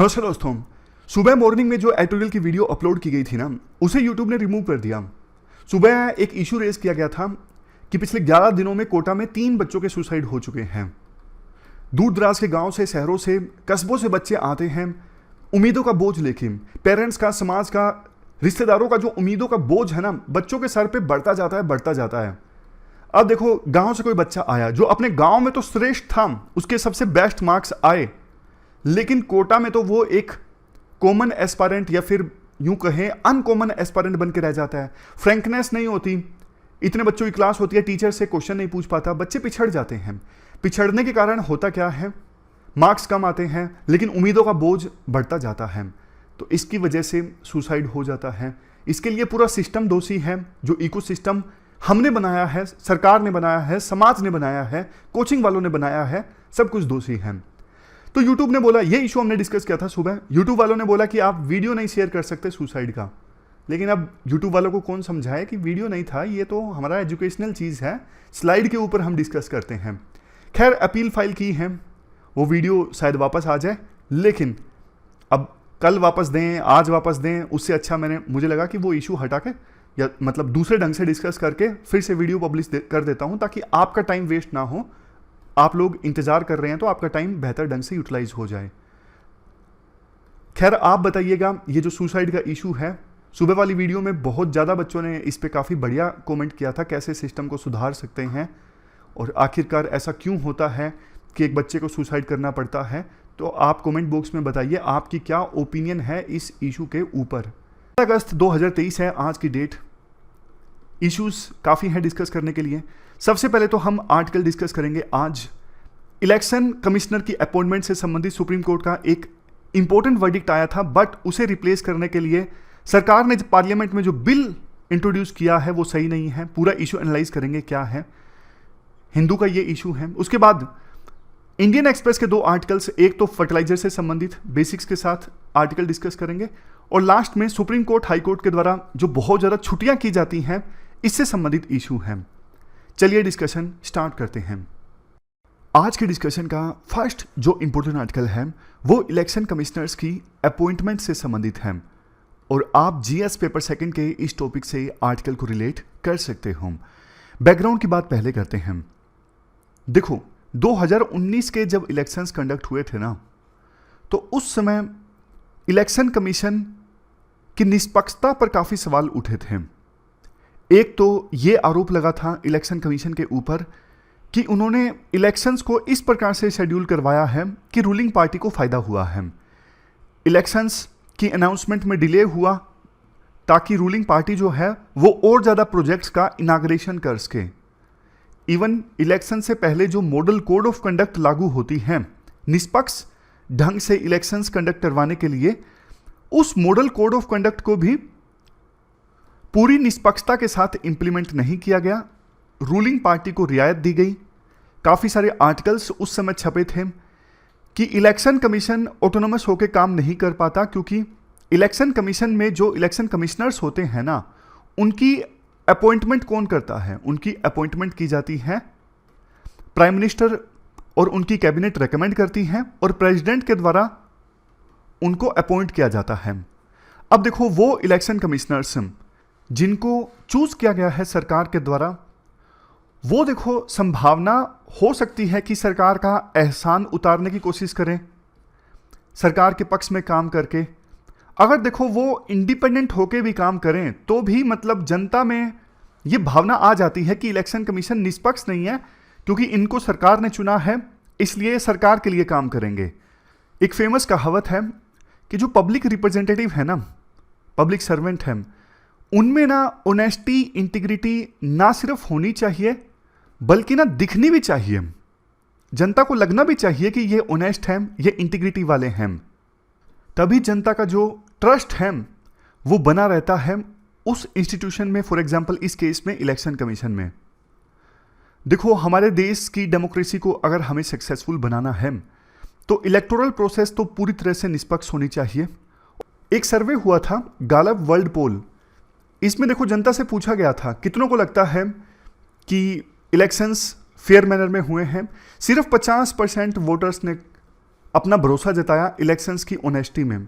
नमस्कार दोस्तों। सुबह मॉर्निंग में जो एडिटोरियल की वीडियो अपलोड की गई थी ना, उसे यूट्यूब ने रिमूव कर दिया। सुबह एक इशू रेज किया गया था कि पिछले 11 दिनों में कोटा में 3 बच्चों के सुसाइड हो चुके हैं। दूर दराज के गांव से, शहरों से, कस्बों से बच्चे आते हैं उम्मीदों का बोझ लेके। पेरेंट्स का, समाज का, रिश्तेदारों का जो उम्मीदों का बोझ है ना, बच्चों के सर पे बढ़ता जाता है। अब देखो, गांव से कोई बच्चा आया जो अपने गांव में तो श्रेष्ठ था, उसके सबसे बेस्ट मार्क्स आए, लेकिन कोटा में तो वो एक कॉमन एस्पायरेंट या फिर यूं कहें अनकॉमन एस्पायरेंट बन के रह जाता है। फ्रैंकनेस नहीं होती, इतने बच्चों की क्लास होती है, टीचर से क्वेश्चन नहीं पूछ पाता, बच्चे पिछड़ जाते हैं। पिछड़ने के कारण होता क्या है, मार्क्स कम आते हैं लेकिन उम्मीदों का बोझ बढ़ता जाता है, तो इसकी वजह से सुसाइड हो जाता है। इसके लिए पूरा सिस्टम दोषी है। जो इकोसिस्टम हमने बनाया है, सरकार ने बनाया है, समाज ने बनाया है, कोचिंग वालों ने बनाया है, सब कुछ दोषी है। तो यूट्यूब ने बोला, ये इशू हमने डिस्कस किया था सुबह, यूट्यूब वालों ने बोला कि आप वीडियो नहीं शेयर कर सकते सुसाइड का। लेकिन अब यूट्यूब वालों को कौन समझाए कि वीडियो नहीं था, ये तो हमारा एजुकेशनल चीज़ है, स्लाइड के ऊपर हम डिस्कस करते हैं। खैर, अपील फाइल की है, वो वीडियो शायद वापस आ जाए, लेकिन अब कल वापस दें, आज वापस दें, उससे अच्छा मुझे लगा कि वो इशू हटा के या मतलब दूसरे ढंग से डिस्कस करके फिर से वीडियो पब्लिश कर देता हूँ, ताकि आपका टाइम वेस्ट ना हो। आप लोग इंतजार कर रहे हैं तो आपका टाइम बेहतर ढंग से यूटिलाइज हो जाए। खैर, आप बताइएगा, ये जो सुसाइड का इशू है, सुबह वाली वीडियो में बहुत ज़्यादा बच्चों ने इस पे काफ़ी बढ़िया कमेंट किया था, कैसे सिस्टम को सुधार सकते हैं और आखिरकार ऐसा क्यों होता है कि एक बच्चे को सुसाइड करना पड़ता है। तो आप कमेंट बॉक्स में बताइए आपकी क्या ओपिनियन है इस इशू के ऊपर। अगस्त 2023 है आज की डेट। इश्यूज काफ़ी हैं डिस्कस करने के लिए। सबसे पहले तो हम आर्टिकल डिस्कस करेंगे आज। इलेक्शन कमिश्नर की अपॉइंटमेंट से संबंधित सुप्रीम कोर्ट का एक इंपॉर्टेंट वर्डिक्ट आया था, बट उसे रिप्लेस करने के लिए सरकार ने पार्लियामेंट में जो बिल इंट्रोड्यूस किया है वो सही नहीं है। पूरा इशू एनालाइज करेंगे क्या है, हिंदू का ये इशू है। उसके बाद इंडियन एक्सप्रेस के 2 आर्टिकल्स, एक तो फर्टिलाइजर से संबंधित बेसिक्स के साथ आर्टिकल डिस्कस करेंगे, और लास्ट में सुप्रीम कोर्ट, हाई कोर्ट के द्वारा जो बहुत ज़्यादा छुट्टियां की जाती हैं, इससे संबंधित इशू है। चलिए डिस्कशन स्टार्ट करते हैं। आज के डिस्कशन का फर्स्ट जो इंपॉर्टेंट आर्टिकल है वो इलेक्शन कमिश्नर्स की अपॉइंटमेंट से संबंधित है, और आप जीएस पेपर सेकंड के इस टॉपिक से आर्टिकल को रिलेट कर सकते हो। बैकग्राउंड की बात पहले करते हैं। देखो, 2019 के जब इलेक्शंस कंडक्ट हुए थे ना, तो उस समय इलेक्शन कमीशन की निष्पक्षता पर काफ़ी सवाल उठे थे। एक तो ये आरोप लगा था इलेक्शन कमीशन के ऊपर कि उन्होंने इलेक्शंस को इस प्रकार से शेड्यूल करवाया है कि रूलिंग पार्टी को फ़ायदा हुआ है। इलेक्शंस की अनाउंसमेंट में डिले हुआ ताकि रूलिंग पार्टी जो है वो और ज़्यादा प्रोजेक्ट्स का इनाग्रेशन कर सके। इवन इलेक्शन से पहले जो मॉडल कोड ऑफ कंडक्ट लागू होती हैं निष्पक्ष ढंग से इलेक्शंस कंडक्ट करवाने के लिए, उस मॉडल कोड ऑफ कंडक्ट को भी पूरी निष्पक्षता के साथ इंप्लीमेंट नहीं किया गया। रूलिंग पार्टी को रियायत दी गई। काफ़ी सारे आर्टिकल्स उस समय छपे थे कि इलेक्शन कमीशन ऑटोनोमस होकर काम नहीं कर पाता, क्योंकि इलेक्शन कमीशन में जो इलेक्शन कमिश्नर्स होते हैं ना, उनकी अपॉइंटमेंट कौन करता है? उनकी अपॉइंटमेंट की जाती है प्राइम मिनिस्टर, और उनकी कैबिनेट रेकमेंड करती है और प्रेसिडेंट के द्वारा उनको अपॉइंट किया जाता है। अब देखो, वो इलेक्शन कमिश्नर्स जिनको चूज किया गया है सरकार के द्वारा, वो देखो संभावना हो सकती है कि सरकार का एहसान उतारने की कोशिश करें, सरकार के पक्ष में काम करके। अगर देखो वो इंडिपेंडेंट होके भी काम करें तो भी मतलब जनता में ये भावना आ जाती है कि इलेक्शन कमीशन निष्पक्ष नहीं है, क्योंकि इनको सरकार ने चुना है, इसलिए सरकार के लिए काम करेंगे। एक फेमस कहावत है कि जो पब्लिक रिप्रेजेंटेटिव है ना, पब्लिक सर्वेंट है, उनमें ना ऑनेस्टी, इंटीग्रिटी ना सिर्फ होनी चाहिए बल्कि ना दिखनी भी चाहिए। जनता को लगना भी चाहिए कि ये ऑनेस्ट हैं, ये इंटीग्रिटी वाले हैं। तभी जनता का जो ट्रस्ट है वो बना रहता है उस इंस्टीट्यूशन में। फॉर एग्जांपल इस केस में इलेक्शन कमीशन में। देखो, हमारे देश की डेमोक्रेसी को अगर हमें सक्सेसफुल बनाना है तो इलेक्टोरल प्रोसेस तो पूरी तरह से निष्पक्ष होनी चाहिए। एक सर्वे हुआ था, गालप वर्ल्ड पोल, इसमें देखो जनता से पूछा गया था कितनों को लगता है कि इलेक्शंस फेयर मैनर में हुए हैं। सिर्फ 50% वोटर्स ने अपना भरोसा जताया इलेक्शंस की ऑनेस्टी में।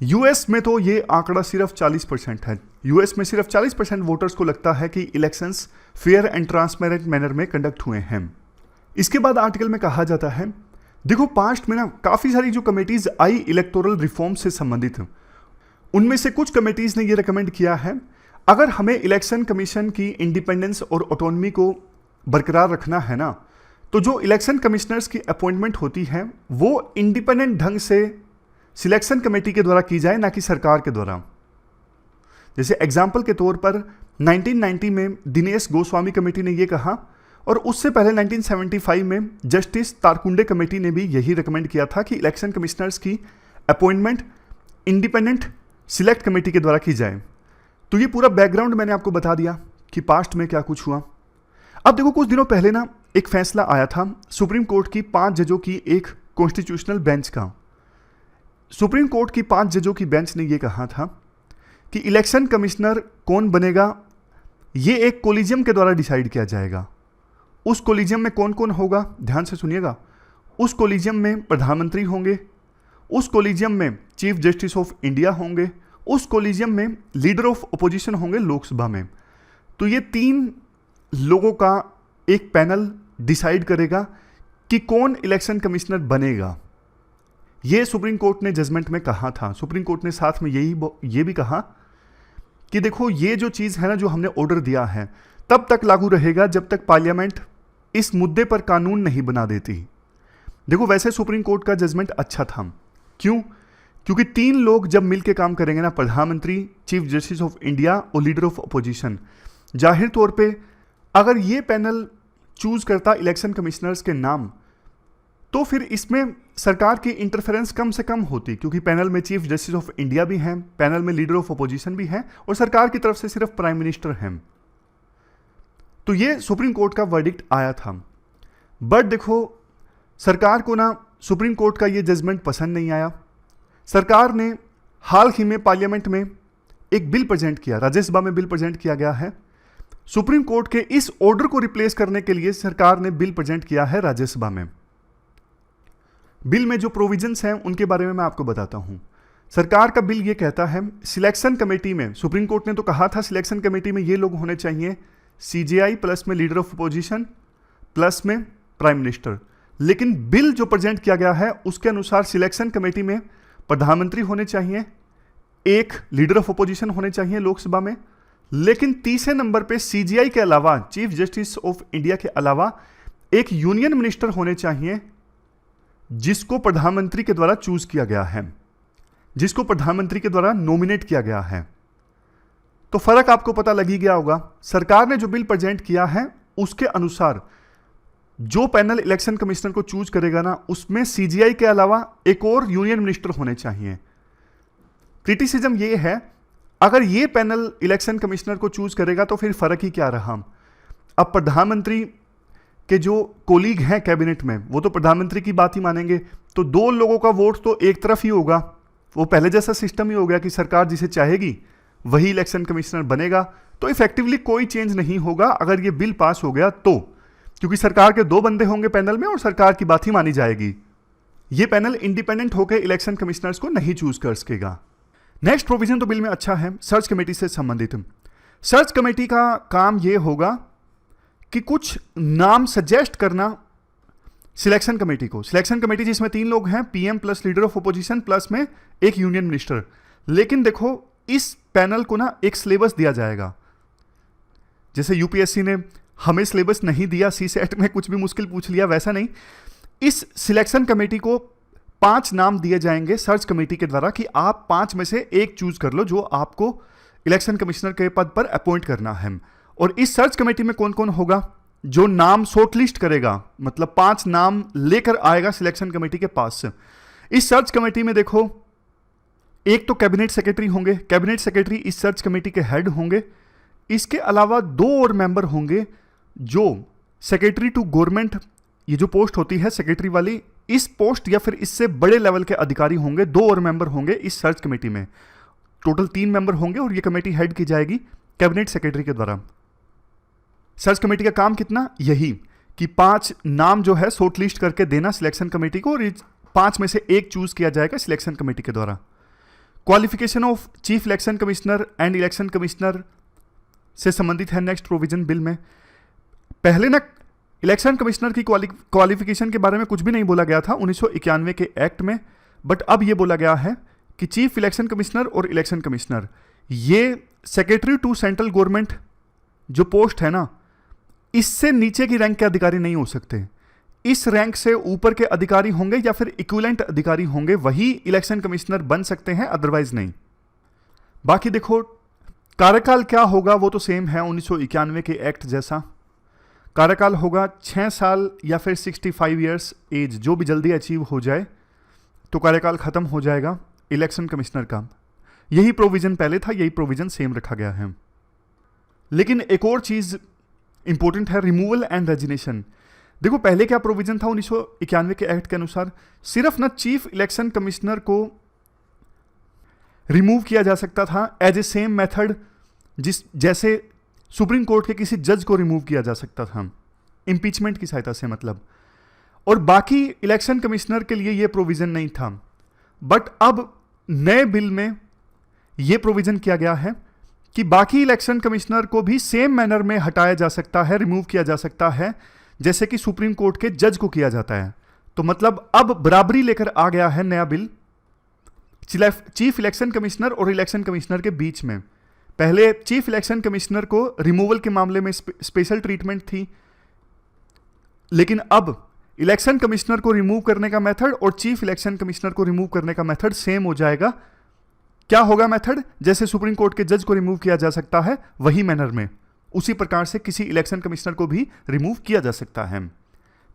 यूएस में तो ये आंकड़ा सिर्फ 40% है। यूएस में सिर्फ 40% वोटर्स को लगता है कि elections fair and transparent manner में कंडक्ट हुए हैं। इसके बाद आर्टिकल में कहा जाता है, देखो पास्ट में ना काफ़ी सारी जो कमेटीज आई इलेक्टोरल रिफॉर्म से संबंधित, उनमें से कुछ कमेटीज ने ये रिकमेंड किया है, अगर हमें इलेक्शन कमीशन की इंडिपेंडेंस और ऑटोनॉमी को बरकरार रखना है ना, तो जो इलेक्शन कमिश्नर्स की अपॉइंटमेंट होती है वो इंडिपेंडेंट ढंग से सिलेक्शन कमेटी के द्वारा की जाए, ना कि सरकार के द्वारा। जैसे एग्जाम्पल के तौर पर 1990 में दिनेश गोस्वामी कमेटी ने यह कहा, और उससे पहले 1975 में जस्टिस तारकुंडे कमेटी ने भी यही रिकमेंड किया था कि इलेक्शन कमिश्नर्स की अपॉइंटमेंट इंडिपेंडेंट सिलेक्ट कमेटी के द्वारा की जाए। तो ये पूरा बैकग्राउंड मैंने आपको बता दिया कि पास्ट में क्या कुछ हुआ। अब देखो कुछ दिनों पहले ना एक फैसला आया था सुप्रीम कोर्ट की 5 जजों की एक कॉन्स्टिट्यूशनल बेंच का। सुप्रीम कोर्ट की 5 जजों की बेंच ने यह कहा था कि इलेक्शन कमिश्नर कौन बनेगा ये एक कोलिजियम के द्वारा डिसाइड किया जाएगा। उस कोलिजियम में कौन कौन होगा, ध्यान से सुनिएगा। उस कोलिजियम में प्रधानमंत्री होंगे, उस कोलिजियम में चीफ जस्टिस ऑफ इंडिया होंगे, उस कोलिजियम में लीडर ऑफ अपोजिशन होंगे लोकसभा में। तो ये 3 लोगों का एक पैनल डिसाइड करेगा कि कौन इलेक्शन कमिश्नर बनेगा। ये सुप्रीम कोर्ट ने जजमेंट में कहा था। सुप्रीम कोर्ट ने साथ में ये भी कहा कि देखो ये जो चीज़ है ना, जो हमने ऑर्डर दिया है तब तक लागू रहेगा जब तक पार्लियामेंट इस मुद्दे पर कानून नहीं बना देती। देखो वैसे सुप्रीम कोर्ट का जजमेंट अच्छा था। क्यों? क्योंकि 3 लोग जब मिलकर काम करेंगे ना, प्रधानमंत्री, चीफ जस्टिस ऑफ इंडिया और लीडर ऑफ अपोजिशन, जाहिर तौर पे अगर ये पैनल चूज करता इलेक्शन कमिश्नर्स के नाम, तो फिर इसमें सरकार की इंटरफेरेंस कम से कम होती, क्योंकि पैनल में चीफ जस्टिस ऑफ इंडिया भी हैं, पैनल में लीडर ऑफ अपोजिशन भी हैं और सरकार की तरफ से सिर्फ प्राइम मिनिस्टर हैं। तो ये सुप्रीम कोर्ट का वर्डिक्ट आया था। बट देखो सरकार को ना सुप्रीम कोर्ट का ये जजमेंट पसंद नहीं आया। सरकार ने हाल ही में पार्लियामेंट में एक बिल प्रेजेंट किया, राज्यसभा में बिल प्रेजेंट किया गया है। सुप्रीम कोर्ट के इस ऑर्डर को रिप्लेस करने के लिए सरकार ने बिल प्रेजेंट किया है राज्यसभा में। बिल में जो प्रोविजंस हैं उनके बारे में मैं आपको बताता हूं। सरकार का बिल ये कहता है, सिलेक्शन कमेटी में, सुप्रीम कोर्ट ने तो कहा था सिलेक्शन कमेटी में ये लोग होने चाहिए, सीजेआई प्लस में लीडर ऑफ अपोजिशन प्लस में प्राइम मिनिस्टर। लेकिन बिल जो प्रेजेंट किया गया है उसके अनुसार सिलेक्शन कमेटी में प्रधानमंत्री होने चाहिए, एक लीडर ऑफ अपोजिशन होने चाहिए लोकसभा में, लेकिन तीसरे नंबर पे सीजीआई के अलावा, चीफ जस्टिस ऑफ इंडिया के अलावा एक यूनियन मिनिस्टर होने चाहिए जिसको प्रधानमंत्री के द्वारा चूज किया गया है, जिसको प्रधानमंत्री के द्वारा नॉमिनेट किया गया है। तो फर्क आपको पता लग ही गया होगा। सरकार ने जो बिल प्रेजेंट किया है उसके अनुसार जो पैनल इलेक्शन कमिश्नर को चूज करेगा ना, उसमें सीजीआई के अलावा एक और यूनियन मिनिस्टर होने चाहिए। क्रिटिसिज्म ये है, अगर ये पैनल इलेक्शन कमिश्नर को चूज करेगा तो फिर फर्क ही क्या रहा। अब प्रधानमंत्री के जो कोलीग हैं कैबिनेट में वो तो प्रधानमंत्री की बात ही मानेंगे, तो 2 लोगों का वोट तो एक तरफ ही होगा। वो पहले जैसा सिस्टम ही हो गया कि सरकार जिसे चाहेगी वही इलेक्शन कमिश्नर बनेगा। तो इफेक्टिवली कोई चेंज नहीं होगा अगर ये बिल पास हो गया तो, क्योंकि सरकार के 2 बंदे होंगे पैनल में और सरकार की बात ही मानी जाएगी। ये पैनल इंडिपेंडेंट होकर इलेक्शन कमिश्नर्स को नहीं चूज कर सकेगा। नेक्स्ट प्रोविजन तो बिल में अच्छा है, सर्च कमेटी से संबंधित। सर्च कमेटी का काम यह होगा कि कुछ नाम सजेस्ट करना सिलेक्शन कमेटी को। सिलेक्शन कमेटी जिसमें 3 लोग हैं, PM plus leader of opposition plus में एक यूनियन मिनिस्टर। लेकिन देखो इस पैनल को ना एक सिलेबस दिया जाएगा। जैसे यूपीएससी ने हमें सिलेबस नहीं दिया, सीसेट में कुछ भी मुश्किल पूछ लिया, वैसा नहीं। इस सिलेक्शन कमेटी को 5 नाम दिए जाएंगे सर्च कमेटी के द्वारा कि आप 5 में से एक चूज कर लो जो आपको इलेक्शन कमिश्नर के पद पर अपॉइंट करना है। और इस सर्च कमेटी में कौन कौन होगा? जो नाम शॉर्टलिस्ट करेगा, मतलब 5 नाम लेकर आएगा सिलेक्शन कमेटी के पास। इस सर्च कमेटी में देखो एक तो कैबिनेट सेक्रेटरी होंगे, कैबिनेट सेक्रेटरी इस सर्च कमेटी के हेड होंगे। इसके अलावा 2 और मेंबर होंगे जो सेक्रेटरी टू गवर्नमेंट, ये जो पोस्ट होती है सेक्रेटरी वाली, इस पोस्ट या फिर इससे बड़े लेवल के अधिकारी होंगे। 2 और मेंबर होंगे इस सर्च कमेटी में। टोटल 3 मेंबर होंगे और ये कमेटी हेड की जाएगी कैबिनेट सेक्रेटरी के द्वारा। सर्च कमेटी का काम कितना? यही कि 5 नाम जो है शॉर्टलिस्ट करके देना सिलेक्शन कमेटी को, और 5 में से एक चूज किया जाएगा सिलेक्शन कमेटी के द्वारा। Qualification of chief election commissioner and election commissioner से संबंधित है नेक्स्ट प्रोविजन बिल में। पहले ना इलेक्शन कमिश्नर की क्वालिफिकेशन के बारे में कुछ भी नहीं बोला गया था 1991 के एक्ट में, बट अब ये बोला गया है कि चीफ इलेक्शन कमिश्नर और इलेक्शन कमिश्नर ये सेक्रेटरी टू सेंट्रल गवर्नमेंट जो पोस्ट है ना, इससे नीचे की रैंक के अधिकारी नहीं हो सकते। इस रैंक से ऊपर के अधिकारी होंगे या फिर इक्विवेलेंट अधिकारी होंगे, वही इलेक्शन कमिश्नर बन सकते हैं, अदरवाइज नहीं। बाकी देखो कार्यकाल क्या होगा वो तो सेम है 1991 के एक्ट जैसा। कार्यकाल होगा 6 साल या फिर 65 ईयर्स एज, जो भी जल्दी अचीव हो जाए तो कार्यकाल खत्म हो जाएगा इलेक्शन कमिश्नर का। यही प्रोविजन पहले था, यही प्रोविजन सेम रखा गया है। लेकिन एक और चीज इंपॉर्टेंट है, रिमूवल एंड रेजिग्नेशन। देखो पहले क्या प्रोविजन था 1991 के एक्ट के अनुसार, सिर्फ ना चीफ इलेक्शन कमिश्नर को रिमूव किया जा सकता था एज ए सेम मेथड जैसे सुप्रीम कोर्ट के किसी जज को रिमूव किया जा सकता था इंपीचमेंट की सहायता से, मतलब। और बाकी इलेक्शन कमिश्नर के लिए यह प्रोविजन नहीं था। बट अब नए बिल में यह प्रोविजन किया गया है कि बाकी इलेक्शन कमिश्नर को भी सेम मैनर में हटाया जा सकता है, रिमूव किया जा सकता है, जैसे कि सुप्रीम कोर्ट के जज को किया जाता है। तो मतलब अब बराबरी लेकर आ गया है नया बिल चीफ इलेक्शन कमिश्नर और इलेक्शन कमिश्नर के बीच में। पहले चीफ इलेक्शन कमिश्नर को रिमूवल के मामले में स्पेशल ट्रीटमेंट थी, लेकिन अब इलेक्शन कमिश्नर को रिमूव करने का मेथड और चीफ इलेक्शन कमिश्नर को रिमूव करने का मेथड सेम हो जाएगा। क्या होगा मेथड? जैसे सुप्रीम कोर्ट के जज को रिमूव किया जा सकता है वही मैनर में, उसी प्रकार से किसी इलेक्शन कमिश्नर को भी रिमूव किया जा सकता है।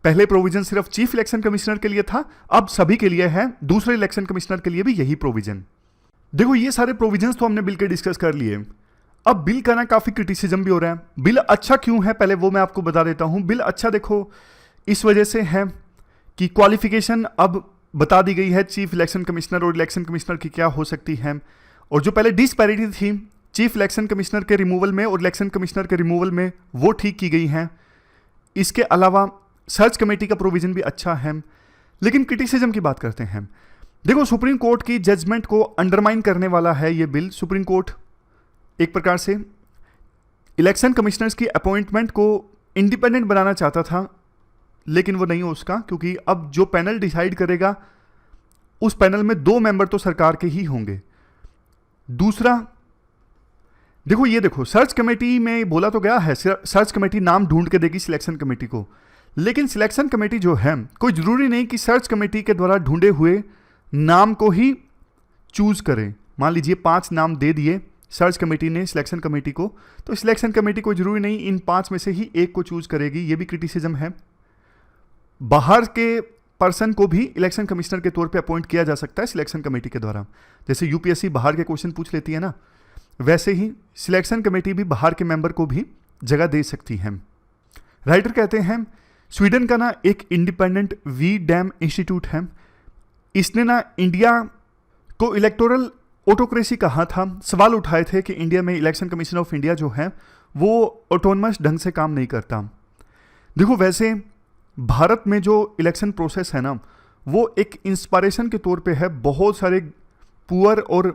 पहले प्रोविजन सिर्फ चीफ इलेक्शन कमिश्नर के लिए था, अब सभी के लिए है, दूसरे इलेक्शन कमिश्नर के लिए भी यही प्रोविजन। देखो ये सारे प्रोविजंस तो हमने बिल के डिस्कस कर लिए। अब बिल का ना काफी क्रिटिसिज्म भी हो रहा है। बिल अच्छा क्यों है पहले वो मैं आपको बता देता हूं। बिल अच्छा देखो इस वजह से है कि क्वालिफिकेशन अब बता दी गई है चीफ इलेक्शन कमिश्नर और इलेक्शन कमिश्नर की क्या हो सकती है। और जो पहले डिस्पैरिटी थी चीफ इलेक्शन कमिश्नर के रिमूवल में और इलेक्शन कमिश्नर के रिमूवल में, वो ठीक की गई है। इसके अलावा सर्च कमेटी का प्रोविजन भी अच्छा है। लेकिन क्रिटिसिज्म की बात करते हैं। देखो सुप्रीम कोर्ट की जजमेंट को अंडरमाइन करने वाला है ये बिल। सुप्रीम कोर्ट एक प्रकार से इलेक्शन कमिश्नर्स की अपॉइंटमेंट को इंडिपेंडेंट बनाना चाहता था, लेकिन वो नहीं हो उसका, क्योंकि अब जो पैनल डिसाइड करेगा उस पैनल में 2 मेंबर तो सरकार के ही होंगे। दूसरा देखो ये देखो सर्च कमेटी में बोला तो गया है सर्च कमेटी नाम ढूंढ के देगी सिलेक्शन कमेटी को, लेकिन सिलेक्शन कमेटी जो है कोई जरूरी नहीं कि सर्च कमेटी के द्वारा ढूंढे हुए नाम को ही चूज करें। मान लीजिए 5 नाम दे दिए सर्च कमेटी ने सिलेक्शन कमेटी को, तो सिलेक्शन कमेटी को जरूरी नहीं इन 5 में से ही एक को चूज करेगी। ये भी क्रिटिसिज्म है। बाहर के पर्सन को भी इलेक्शन कमिश्नर के तौर पे अपॉइंट किया जा सकता है सिलेक्शन कमेटी के द्वारा। जैसे यूपीएससी बाहर के क्वेश्चन पूछ लेती है ना, वैसे ही सिलेक्शन कमेटी भी बाहर के मेंबर को भी जगह दे सकती है। राइटर कहते हैं स्वीडन का ना एक इंडिपेंडेंट वी डैम इंस्टीट्यूट है, इसने ना इंडिया को इलेक्टोरल ऑटोक्रेसी कहा था। सवाल उठाए थे कि इंडिया में इलेक्शन कमीशन ऑफ इंडिया जो है वो ऑटोनमस ढंग से काम नहीं करता। देखो वैसे भारत में जो इलेक्शन प्रोसेस है ना वो एक इंस्पायरेशन के तौर पे है। बहुत सारे पुअर और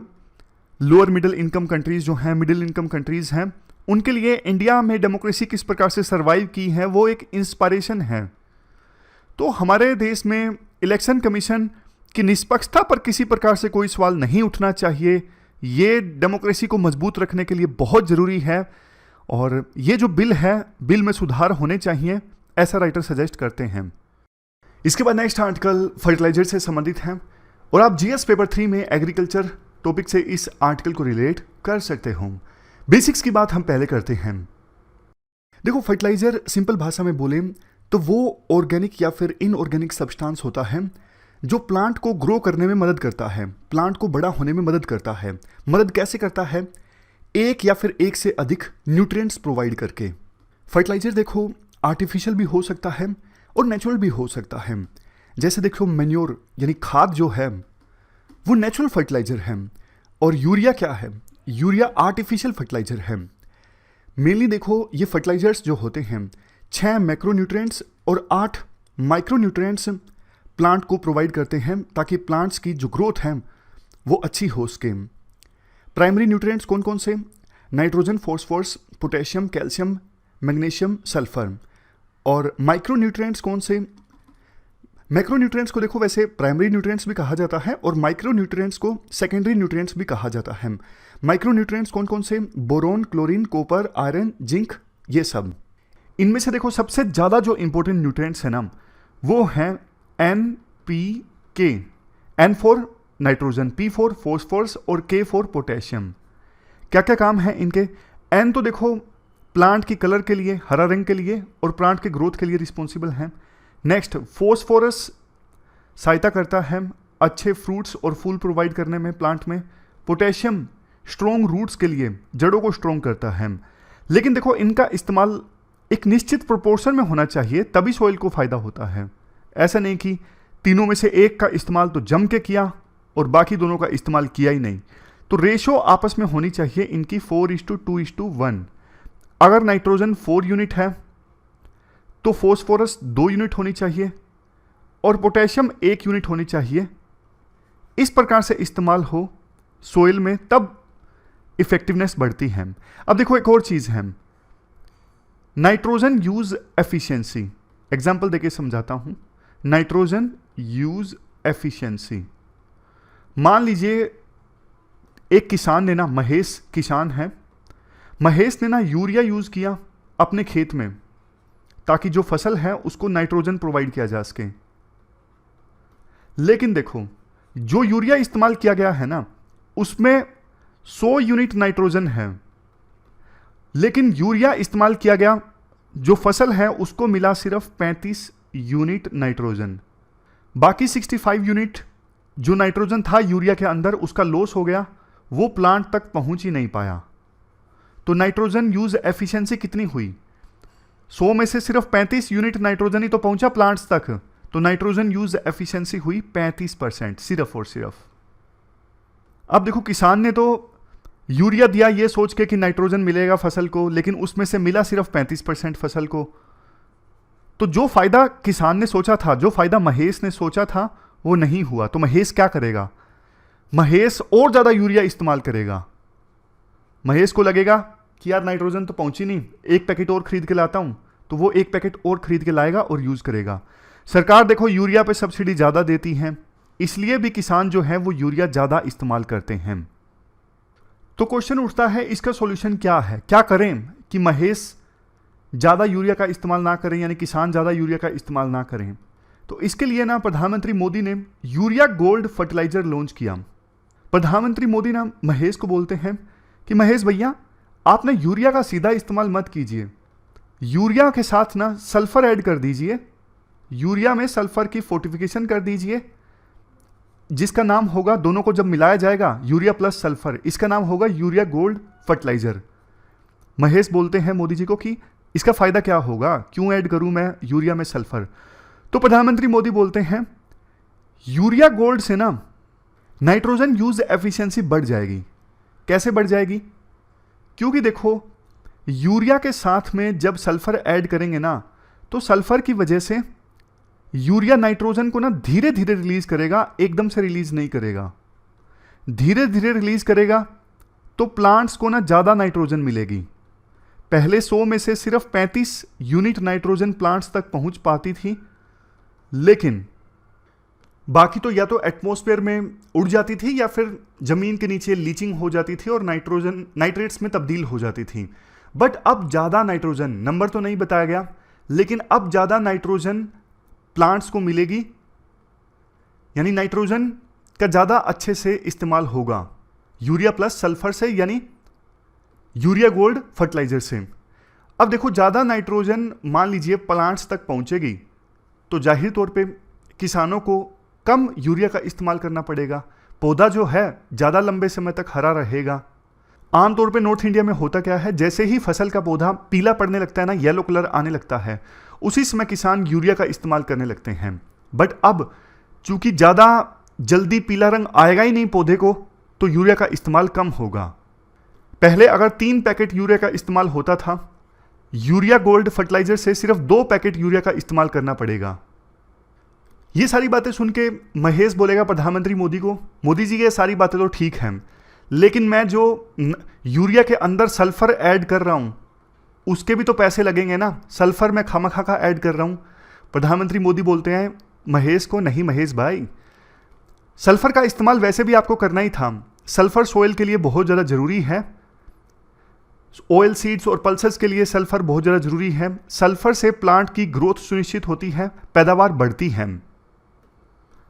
लोअर मिडिल इनकम कंट्रीज जो हैं, मिडिल इनकम कंट्रीज हैं, उनके लिए इंडिया में डेमोक्रेसी किस प्रकार से सर्वाइव की है वो एक इंस्पायरेशन है। तो हमारे देश में इलेक्शन कमीशन की निष्पक्षता पर किसी प्रकार से कोई सवाल नहीं उठना चाहिए। ये डेमोक्रेसी को मजबूत रखने के लिए बहुत ज़रूरी है और ये जो बिल है बिल में सुधार होने चाहिए, ऐसा राइटर सजेस्ट करते हैं। इसके बाद नेक्स्ट आर्टिकल फर्टिलाइजर से संबंधित है और आप जीएस पेपर 3 में एग्रीकल्चर टॉपिक से इस आर्टिकल को रिलेट कर सकते हो। बेसिक्स की बात हम पहले करते हैं। देखो फर्टिलाइजर सिंपल भाषा में बोले तो वो ऑर्गेनिक या फिर इनऑर्गेनिक सब्सटेंस होता है जो प्लांट को ग्रो करने में मदद करता है, प्लांट को बड़ा होने में मदद करता है। मदद कैसे करता है? एक या फिर एक से अधिक न्यूट्रिएंट्स प्रोवाइड करके। फर्टिलाइजर देखो आर्टिफिशियल भी हो सकता है और नेचुरल भी हो सकता है। जैसे देखो मैन्योर यानी खाद जो है वो नेचुरल फर्टिलाइजर है और यूरिया क्या है? यूरिया आर्टिफिशियल फर्टिलाइजर है। मेनली देखो ये फर्टिलाइजर्स जो होते हैं 6 मैक्रोन्यूट्रिएंट्स और 8 माइक्रोन्यूट्रिएंट्स प्लांट को प्रोवाइड करते हैं ताकि प्लांट्स की जो ग्रोथ है वो अच्छी हो सके। प्राइमरी न्यूट्रिएंट्स कौन कौन से? Nitrogen, phosphorus, potassium, calcium, magnesium, sulphur. और माइक्रो न्यूट्रिएंट्स कौन से? मैक्रो न्यूट्रिएंट्स को देखो वैसे प्राइमरी न्यूट्रिएंट्स भी कहा जाता है और माइक्रो न्यूट्रिएंट्स को सेकेंडरी न्यूट्रिएंट्स भी कहा जाता है। माइक्रो न्यूट्रिएंट्स कौन कौन से? Boron, chlorine, copper, iron, zinc, ये सब। इनमें से देखो सबसे ज़्यादा जो इंपॉर्टेंट न्यूट्रिएंट्स है ना वो हैं NPK। N for nitrogen, P for phosphorus और K फॉर पोटेशियम। क्या क्या काम है इनके? N तो देखो प्लांट की कलर के लिए, हरा रंग के लिए और प्लांट के ग्रोथ के लिए रिस्पॉन्सिबल है। नेक्स्ट फॉस्फोरस सहायता करता है अच्छे फ्रूट्स और फूल प्रोवाइड करने में प्लांट में। पोटेशियम स्ट्रॉन्ग रूट्स के लिए, जड़ों को स्ट्रॉन्ग करता है। लेकिन देखो इनका इस्तेमाल एक निश्चित प्रोपोर्शन में होना चाहिए, तभी सॉइल को फायदा होता है। ऐसा नहीं कि तीनों में से एक का इस्तेमाल तो जम के किया और बाकी दोनों का इस्तेमाल किया ही नहीं। तो रेशो आपस में होनी चाहिए इनकी 4:2:1। अगर नाइट्रोजन 4 यूनिट है तो फॉस्फोरस 2 यूनिट होनी चाहिए और पोटेशियम 1 यूनिट होनी चाहिए। इस प्रकार से इस्तेमाल हो सोइल में तब इफेक्टिवनेस बढ़ती है। अब देखो एक और चीज है, नाइट्रोजन यूज एफिशिएंसी। एग्जाम्पल देके समझाता हूं। नाइट्रोजन यूज एफिशिएंसी, मान लीजिए एक किसान ने ना, महेश किसान है, महेश ने ना यूरिया यूज किया अपने खेत में ताकि जो फसल है उसको नाइट्रोजन प्रोवाइड किया जा सके। लेकिन देखो जो यूरिया इस्तेमाल किया गया है ना उसमें 100 यूनिट नाइट्रोजन है, लेकिन यूरिया इस्तेमाल किया गया जो फसल है उसको मिला सिर्फ 35 यूनिट नाइट्रोजन। बाकी 65 यूनिट जो नाइट्रोजन था यूरिया के अंदर उसका लॉस हो गया, वो प्लांट तक पहुंच ही नहीं पाया। तो नाइट्रोजन यूज एफिशिएंसी कितनी हुई? 100 में से सिर्फ 35 यूनिट नाइट्रोजन ही तो पहुंचा प्लांट्स तक, तो नाइट्रोजन यूज एफिशिएंसी हुई 35% सिर्फ और सिर्फ। अब देखो किसान ने तो यूरिया दिया ये सोच के कि नाइट्रोजन मिलेगा फसल को, लेकिन उसमें से मिला सिर्फ 35% फसल को। तो जो फायदा किसान ने सोचा था, जो फायदा महेश ने सोचा था वो नहीं हुआ। तो महेश क्या करेगा? महेश और ज्यादा यूरिया इस्तेमाल करेगा। महेश को लगेगा कि यार नाइट्रोजन तो पहुंची नहीं, एक पैकेट और खरीद के लाता हूं, तो वो एक पैकेट और खरीद के लाएगा और यूज करेगा। सरकार देखो यूरिया पे सब्सिडी ज्यादा देती है, इसलिए भी किसान जो है वो यूरिया ज्यादा इस्तेमाल करते हैं। तो क्वेश्चन उठता है इसका सॉल्यूशन क्या है? क्या करें कि महेश ज़्यादा यूरिया का इस्तेमाल ना करें, यानी किसान ज़्यादा यूरिया का इस्तेमाल ना करें? तो इसके लिए ना प्रधानमंत्री मोदी ने यूरिया गोल्ड फर्टिलाइजर लॉन्च किया। प्रधानमंत्री मोदी ना महेश को बोलते हैं कि महेश भैया आपने यूरिया का सीधा इस्तेमाल मत कीजिए, यूरिया के साथ ना सल्फर ऐड कर दीजिए, यूरिया में सल्फर की फोर्टिफिकेशन कर दीजिए, जिसका नाम होगा, दोनों को जब मिलाया जाएगा यूरिया प्लस सल्फर, इसका नाम होगा यूरिया गोल्ड फर्टिलाइजर। महेश बोलते हैं मोदी जी को कि इसका फायदा क्या होगा, क्यों ऐड करूं मैं यूरिया में सल्फर? तो प्रधानमंत्री मोदी बोलते हैं यूरिया गोल्ड से ना नाइट्रोजन यूज एफिशिएंसी बढ़ जाएगी। कैसे बढ़ जाएगी? क्योंकि देखो यूरिया के साथ में जब सल्फर ऐड करेंगे ना तो सल्फर की वजह से यूरिया नाइट्रोजन को ना धीरे धीरे रिलीज करेगा, एकदम से रिलीज नहीं करेगा, धीरे धीरे रिलीज करेगा। तो प्लांट्स को ना ज्यादा नाइट्रोजन मिलेगी। पहले 100 में से सिर्फ 35 यूनिट नाइट्रोजन प्लांट्स तक पहुंच पाती थी, लेकिन बाकी तो या तो एटमॉस्फेयर में उड़ जाती थी या फिर जमीन के नीचे लीचिंग हो जाती थी और नाइट्रोजन नाइट्रेट्स में तब्दील हो जाती थी। बट अब ज्यादा नाइट्रोजन, नंबर तो नहीं बताया गया, लेकिन अब ज्यादा नाइट्रोजन प्लांट्स को मिलेगी, यानी नाइट्रोजन का ज्यादा अच्छे से इस्तेमाल होगा यूरिया प्लस सल्फर से, यानी यूरिया गोल्ड फर्टिलाइजर से। अब देखो ज्यादा नाइट्रोजन मान लीजिए प्लांट्स तक पहुंचेगी तो जाहिर तौर पे किसानों को कम यूरिया का इस्तेमाल करना पड़ेगा, पौधा जो है ज्यादा लंबे समय तक हरा रहेगा। आमतौर पे नॉर्थ इंडिया में होता क्या है, जैसे ही फसल का पौधा पीला पड़ने लगता है ना, येलो कलर आने लगता है, उसी समय किसान यूरिया का इस्तेमाल करने लगते हैं। बट अब चूंकि ज्यादा जल्दी पीला रंग आएगा ही नहीं पौधे को, तो यूरिया का इस्तेमाल कम होगा। पहले अगर 3 पैकेट यूरिया का इस्तेमाल होता था, यूरिया गोल्ड फर्टिलाइजर से सिर्फ 2 पैकेट यूरिया का इस्तेमाल करना पड़ेगा। ये सारी बातें सुन के महेश बोलेगा प्रधानमंत्री मोदी को, मोदी जी ये सारी बातें तो ठीक हैं, लेकिन मैं जो यूरिया के अंदर सल्फर ऐड कर रहा हूं उसके भी तो पैसे लगेंगे ना, सल्फर मैं खामखा का ऐड कर रहा हूं। प्रधानमंत्री मोदी बोलते हैं महेश को, नहीं महेश भाई, सल्फर का इस्तेमाल वैसे भी आपको करना ही था, सल्फर सोइल के लिए बहुत ज़्यादा ज़रूरी है, ऑयल सीड्स और पल्सेस के लिए सल्फर बहुत ज़्यादा ज़रूरी है, सल्फर से प्लांट की ग्रोथ सुनिश्चित होती है, पैदावार बढ़ती है।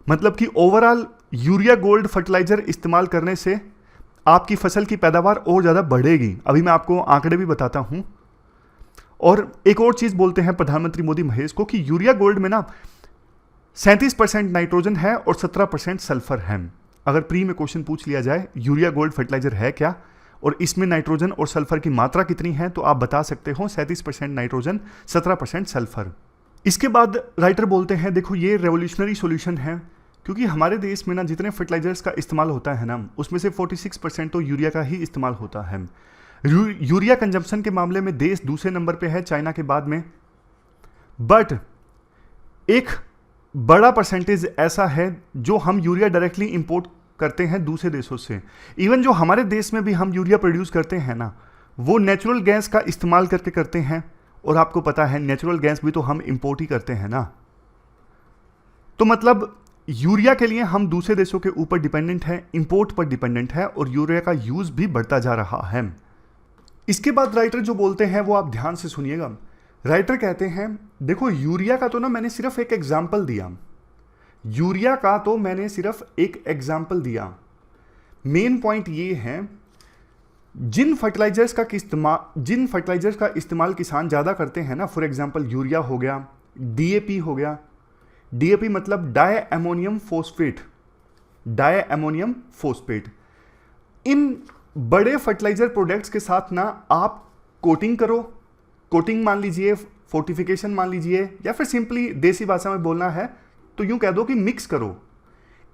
मतलब कि ओवरऑल यूरिया गोल्ड फर्टिलाइजर इस्तेमाल करने से आपकी फसल की पैदावार और ज़्यादा बढ़ेगी। अभी मैं आपको आंकड़े भी बताता हूं। और एक और चीज़ बोलते हैं प्रधानमंत्री मोदी महेश को कि यूरिया गोल्ड में ना 37% नाइट्रोजन है और 17% सल्फर है। अगर प्री में क्वेश्चन पूछ लिया जाए यूरिया गोल्ड फर्टिलाइजर है क्या और इसमें नाइट्रोजन और सल्फर की मात्रा कितनी है, तो आप बता सकते हो 37% नाइट्रोजन 17% सल्फर। इसके बाद राइटर बोलते हैं देखो ये रेवोल्यूशनरी सॉल्यूशन है, क्योंकि हमारे देश में ना जितने फर्टिलाइजर्स का इस्तेमाल होता है ना उसमें से 46% तो यूरिया का ही इस्तेमाल होता है। यूरिया कंजम्पशन के मामले में देश दूसरे नंबर पे है चाइना के बाद में, बट एक बड़ा परसेंटेज ऐसा है जो हम यूरिया डायरेक्टली इंपोर्ट करते हैं दूसरे देशों से। इवन जो हमारे देश में भी हम यूरिया प्रोड्यूस करते हैं ना वो नेचुरल गैस का इस्तेमाल करके करते हैं, और आपको पता है नेचुरल गैस भी तो हम इंपोर्ट ही करते हैं ना। तो मतलब यूरिया के लिए हम दूसरे देशों के ऊपर डिपेंडेंट है, इंपोर्ट पर डिपेंडेंट है, और यूरिया का यूज भी बढ़ता जा रहा है। इसके बाद राइटर जो बोलते हैं वो आप ध्यान से सुनिएगा। राइटर कहते हैं देखो यूरिया का तो ना मैंने सिर्फ एक एग्जाम्पल दिया, यूरिया का तो मैंने सिर्फ एक एग्जाम्पल दिया। मेन पॉइंट ये है जिन फर्टिलाइजर्स का इस्तेमाल किसान ज़्यादा करते हैं ना, फॉर एग्जाम्पल यूरिया हो गया, डीएपी हो गया, डीएपी मतलब डाई अमोनियम फोस्फेट, इन बड़े फर्टिलाइजर प्रोडक्ट्स के साथ ना आप कोटिंग करो, कोटिंग मान लीजिए, फोर्टिफिकेशन मान लीजिए, या फिर सिंपली देसी भाषा में बोलना है तो यूं कह दो कि मिक्स करो,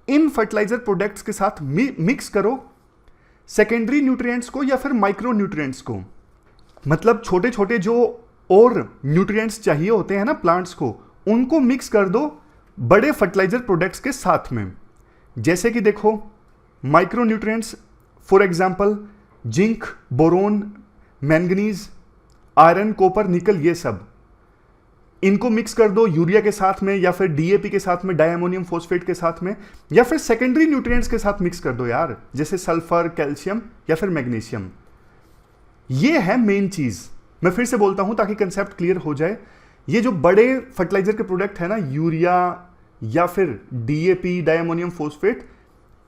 इन फर्टिलाइजर प्रोडक्ट्स के साथ मिक्स करो सेकेंडरी न्यूट्रिएंट्स को या फिर माइक्रो न्यूट्रिएंट्स को। मतलब छोटे छोटे जो और न्यूट्रिएंट्स चाहिए होते हैं ना प्लांट्स को, उनको मिक्स कर दो बड़े फर्टिलाइजर प्रोडक्ट्स के साथ में। जैसे कि देखो micro nutrients for example zinc, boron, manganese, iron, copper, निकल, ये सब इनको मिक्स कर दो यूरिया के साथ में या फिर डीएपी के साथ में, डायमोनियम फोस्फेट के साथ में, या फिर सेकेंडरी न्यूट्रिएंट्स के साथ मिक्स कर दो यार, जैसे सल्फर, कैल्शियम या फिर मैग्नीशियम। ये है मेन चीज। मैं फिर से बोलता हूं ताकि कंसेप्ट क्लियर हो जाए। ये जो बड़े फर्टिलाइजर के प्रोडक्ट है ना, यूरिया या फिर डीएपी, डायमोनियम फोस्फेट,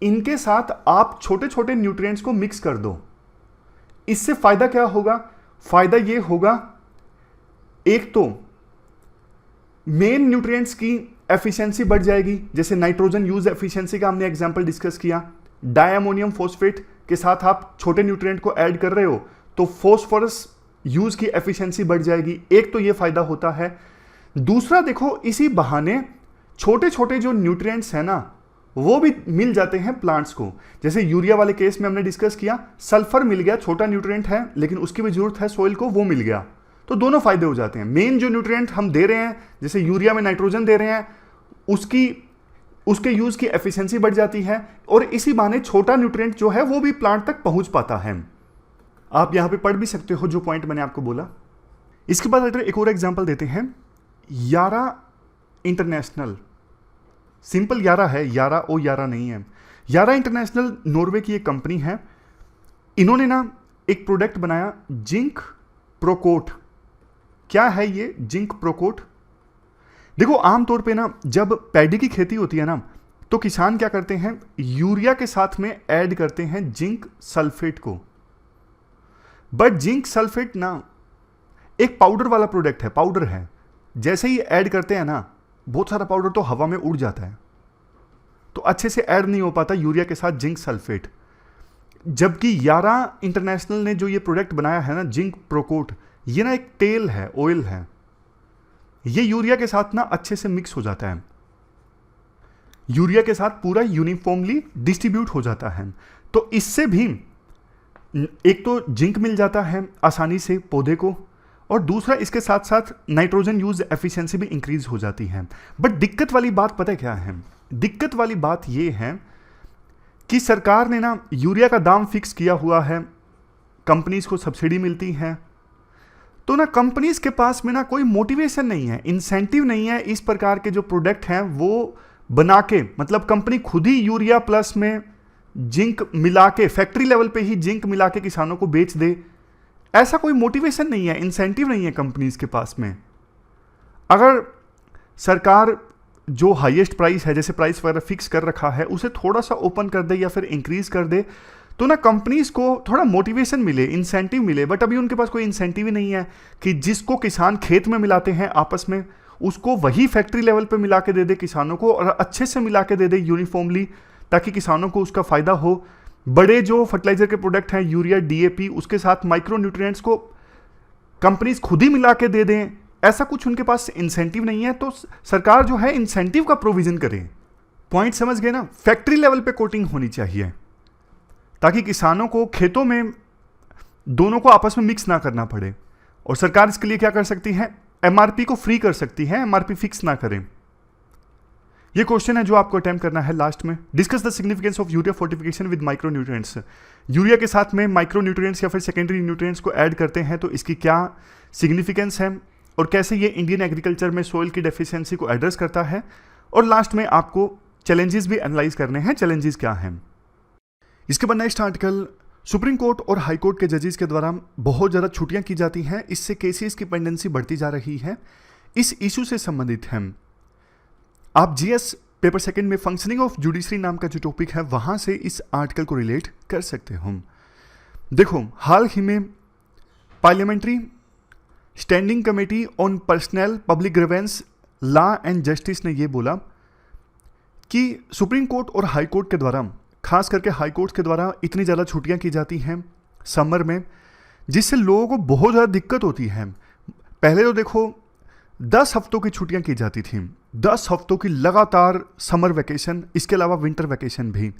इनके साथ आप छोटे छोटे न्यूट्रिएंट्स को मिक्स कर दो। इससे फायदा क्या होगा? फायदा ये होगा, एक तो मेन न्यूट्रिएंट्स की एफिशिएंसी बढ़ जाएगी, जैसे नाइट्रोजन यूज एफिशिएंसी का हमने एग्जांपल डिस्कस किया। डायमोनियम फोस्फेट के साथ आप छोटे न्यूट्रिएंट को ऐड कर रहे हो तो फोस्फोरस यूज की एफिशिएंसी बढ़ जाएगी। एक तो ये फायदा होता है। दूसरा देखो, इसी बहाने छोटे छोटे जो न्यूट्रिएंट्स है ना वो भी मिल जाते हैं प्लांट्स को। जैसे यूरिया वाले केस में हमने डिस्कस किया, सल्फर मिल गया, छोटा न्यूट्रिएंट है लेकिन उसकी भी जरूरत है सोइल को, वो मिल गया, तो दोनों फायदे हो जाते हैं। मेन जो न्यूट्रिएंट हम दे रहे हैं, जैसे यूरिया में नाइट्रोजन दे रहे हैं, उसके यूज की एफिशिएंसी बढ़ जाती है, और इसी बहाने छोटा न्यूट्रिएंट जो है वो भी प्लांट तक पहुंच पाता है। आप यहां पे पढ़ भी सकते हो जो पॉइंट मैंने आपको बोला। इसके बाद एक और एग्जांपल देते हैं, यारा इंटरनेशनल। सिंपल यारा है, यारा ओ यारा नहीं है। यारा इंटरनेशनल नॉर्वे की एक कंपनी है। इन्होंने ना एक प्रोडक्ट बनाया, जिंक प्रोकोट। क्या है ये जिंक प्रोकोट? देखो आमतौर पे ना जब पैडी की खेती होती है ना तो किसान क्या करते हैं, यूरिया के साथ में ऐड करते हैं जिंक सल्फेट को। बट जिंक सल्फेट ना एक पाउडर वाला प्रोडक्ट है, पाउडर है। जैसे ही ऐड करते हैं ना बहुत सारा पाउडर तो हवा में उड़ जाता है, तो अच्छे से ऐड नहीं हो पाता यूरिया के साथ जिंक सल्फेट। जबकि यारा इंटरनेशनल ने जो ये प्रोडक्ट बनाया है ना जिंक प्रोकोट, ये ना एक तेल है, ऑयल है, ये यूरिया के साथ ना अच्छे से मिक्स हो जाता है, यूरिया के साथ पूरा यूनिफॉर्मली डिस्ट्रीब्यूट हो जाता है। तो इससे भी एक तो जिंक मिल जाता है आसानी से पौधे को, और दूसरा इसके साथ साथ नाइट्रोजन यूज एफिशिएंसी भी इंक्रीज हो जाती है। बट दिक्कत वाली बात पता है क्या है? दिक्कत वाली बात ये है कि सरकार ने ना यूरिया का दाम फिक्स किया हुआ है, कंपनीज को सब्सिडी मिलती है, तो ना कंपनीज के पास में ना कोई मोटिवेशन नहीं है, इंसेंटिव नहीं है इस प्रकार के जो प्रोडक्ट हैं वो बना के, मतलब कंपनी खुद ही यूरिया प्लस में जिंक मिला के, फैक्ट्री लेवल पे ही जिंक मिला के किसानों को बेच दे। ऐसा कोई मोटिवेशन नहीं है, इंसेंटिव नहीं है कंपनीज के पास में। अगर सरकार जो हाईएस्ट प्राइस है, जैसे प्राइस वगैरह फिक्स कर रखा है, उसे थोड़ा सा ओपन कर दे या फिर इंक्रीज कर दे, तो ना कंपनीज को थोड़ा मोटिवेशन मिले, इंसेंटिव मिले। बट अभी उनके पास कोई इंसेंटिव ही नहीं है कि जिसको किसान खेत में मिलाते हैं आपस में, उसको वही फैक्ट्री लेवल पे मिला के दे दे किसानों को, और अच्छे से मिला के दे दे यूनिफॉर्मली, ताकि किसानों को उसका फायदा हो। बड़े जो फर्टिलाइजर के प्रोडक्ट हैं, यूरिया, डीएपी, उसके साथ माइक्रो न्यूट्रिएंट्स को कंपनीज खुद ही मिला के दे दें, ऐसा कुछ उनके पास इंसेंटिव नहीं है। तो सरकार जो है इंसेंटिव का प्रोविजन करे। पॉइंट समझ गए ना? फैक्ट्री लेवल पे कोटिंग होनी चाहिए ताकि किसानों को खेतों में दोनों को आपस में मिक्स ना करना पड़े। और सरकार इसके लिए क्या कर सकती है? एमआरपी को फ्री कर सकती है, एमआरपी फिक्स ना करें। ये क्वेश्चन है जो आपको अटेम्प्ट करना है लास्ट में। Discuss the significance of urea fortification with micro nutrients. Urea के साथ में माइक्रो न्यूट्रिएंट्स या फिर सेकेंडरी न्यूट्रिएंट्स को ऐड करते हैं तो इसकी क्या सिग्निफिकेंस है और कैसे ये इंडियन एग्रीकल्चर में सोइल की डेफिशिएंसी को एड्रेस करता है। और लास्ट में आपको चैलेंजेस भी एनालाइज करने हैं, चैलेंजेस क्या हैं। इसके बाद नेक्स्ट आर्टिकल, सुप्रीम कोर्ट और हाई कोर्ट के जजेस के द्वारा बहुत ज़्यादा छुट्टियां की जाती हैं, इससे केसेस की पेंडेंसी बढ़ती जा रही है। इस इशू से संबंधित है। आप जीएस पेपर सेकंड में फंक्शनिंग ऑफ जुडिशरी नाम का जो टॉपिक है वहां से इस आर्टिकल को रिलेट कर सकते हो। देखो, हाल ही में parliamentary standing committee on personnel public grievance law and justice ने यह बोला कि सुप्रीम कोर्ट और हाई कोर्ट के द्वारा, खास करके हाई कोर्ट के द्वारा इतनी ज़्यादा छुट्टियां की जाती हैं समर में, जिससे लोगों को बहुत ज़्यादा दिक्कत होती है। पहले तो देखो 10 हफ्तों की छुट्टियां की जाती थी, 10 हफ्तों की लगातार समर वैकेशन, इसके अलावा विंटर वैकेशन भी।